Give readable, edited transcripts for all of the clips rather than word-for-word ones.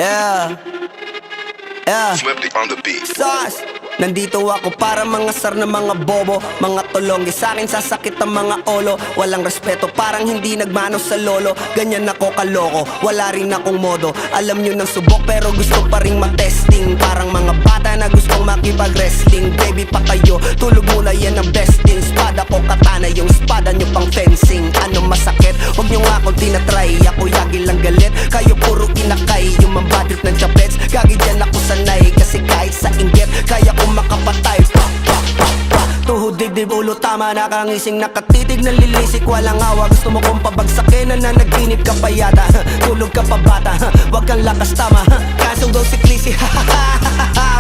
Yeah, yeah. Swifty on the beat. Sauce. Nandito ako para mangasar na mga bobo, mga tulonggi sa'kin sasakit ang mga olo. Walang respeto, parang hindi nagmano sa lolo. Ganyan ako kaloko, wala rin akong modo. Alam nyo ng subok pero gusto pa rin matesting. Parang mga bata na gustong makipag-wrestling. Baby pa kayo, tulog muna yan ang besting. Spada ko katana, yung spada nyo pang fencing. Ano masakit? Huwag nyo nga akong tinatry. Ako yagi lang galit, kayo puro kinakay. Yung mambatrip ng chapets, gagi dyan ako sanay. Kasi kahit sa inggit, kaya ko makapatay. Tuhod, dibdib, ulo, tama, nakangising, nakatitig, nalilisik, walang awa. Gusto mo kong pabagsakin, nananaginip ka pa yata. Tulog ka pa bata, wag kang lakas tama. Kaso daw si Clissy,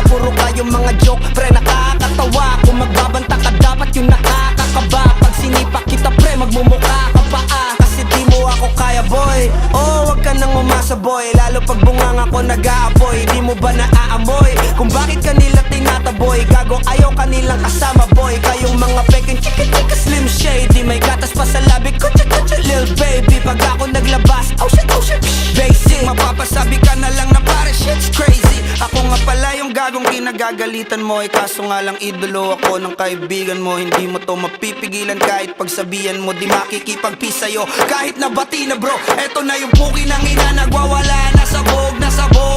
puro kayong mga joke, pre nakakatawa. Kung magbabanta ka dapat yung nakakakaba. Pag sinipak kita pre, magmumukha ka pa kasi di mo ako kaya boy. Oh, wag ka nang umasa boy, lalo pag bunganga ko nag-aapoy. Di mo ba naaamoy kung bakit kanila tinataboy? Gago ayaw kanilang kasama boy. Kayong mga peking chika-chika slim shady, may gatas pa sa labi, kutsa-kutsa lil baby. Pag ako naglabas, oh shit, basic. Mapapasabi ka na lang na pare shit's crazy. Ako nga pala yung gagong kinagagalitan mo. Kaso nga lang idolo ako ng kaibigan mo. Hindi mo to mapipigilan kahit pagsabihan mo. Di makikipag-peace sa'yo kahit nabati na bro. Eto na yung puki ng ina, nagwawala na sabog.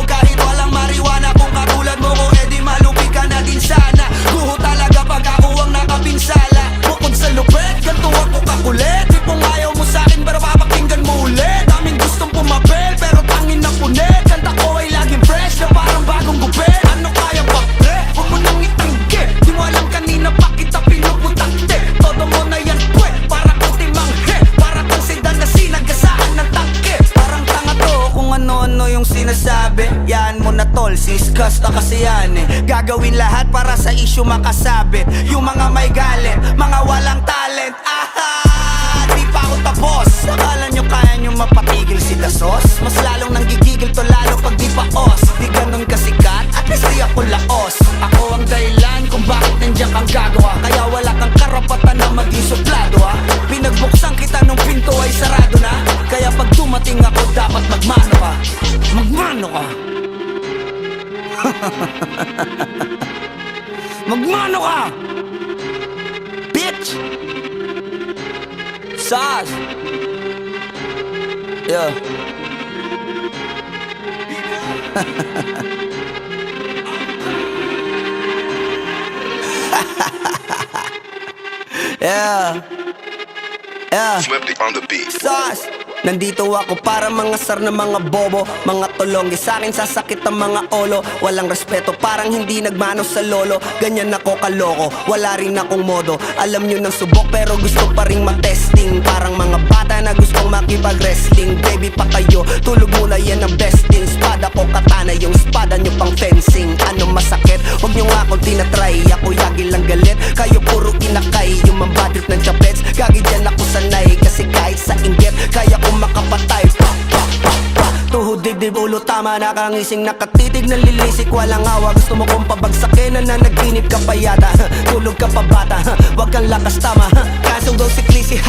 Kahit walang marijuana, kung katulad mo ko edi malupi ka na din sana. Guho talaga pag ako ang nakapinsala. Bukod sa lupet, ganito ako kakulit. Tipong ayaw mo sa'kin pero papakinggan mo ulit. Daming gustong pumapel pero tangin na punit. Kanta ko ay laging fresh na parang bagong gupit. Ano kaya ba pre? Huwag mo nang itanggi. Di mo alam kanina pa kita pinuputakte. Todo mo na yan pwe, para kang timanghe. Para kang sedan na sinagasaan ng tangke. Parang tanga to kung ano-ano yung sinasabi. Yan mo na tol, siskas na kasi yan eh. Gagawin lahat para sa issue makasabit. Yung mga may galit, mga walang talent. Di pa ako tapos. Akala nyo kaya nyo mapatigil si Dasos? Mas lalong nanggigigil to lalo pag di paos. Di ganun kasikat, at least di ako laos. Ako ang dahilan kung bakit nandiyan kang gagawa. Kaya wala kang karapatan na maging suplado ha. Pinagbuksan kita nung pinto ay sarado na. Kaya pag dumating ako dapat magmano ka. Magmano ka. Magmano ka, bitch. Sauce. Yeah. Yeah. Yeah. Swifty on the beat. Sauce. Nandito ako para mangasar na mga bobo, mga tulonggi sa'kin sasakit ang mga olo. Walang respeto, parang hindi nagmano sa lolo. Ganyan ako kaloko, wala rin akong modo. Alam nyo ng subok pero gusto pa rin matesting. Parang mga bata na gustong makipag-wrestling. Baby pa kayo, tulog muna yan ang besting. Spada ko katana, yung spada nyo pang fencing. Ano masakit? Huwag nyo nga akong tinatry. Ako yagi lang galit, kayo puro kinakay. Yung mambatrip ng chapets, gagi dyan ako sanay. Kasi kahit sa inggit, kaya ko makapatay. Tuhod, dibdib, ulo, tama, nakangising, nakatitig, nalilisik, walang awa. Gusto mo kong pabagsakin, nananaginip ka pa yata. Tulog ka pa bata, wag kang lakas tama. Kaso daw si Clissy,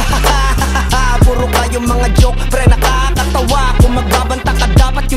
puro kayong mga joke, pre nakakatawa. Kung magbabanta ka dapat yung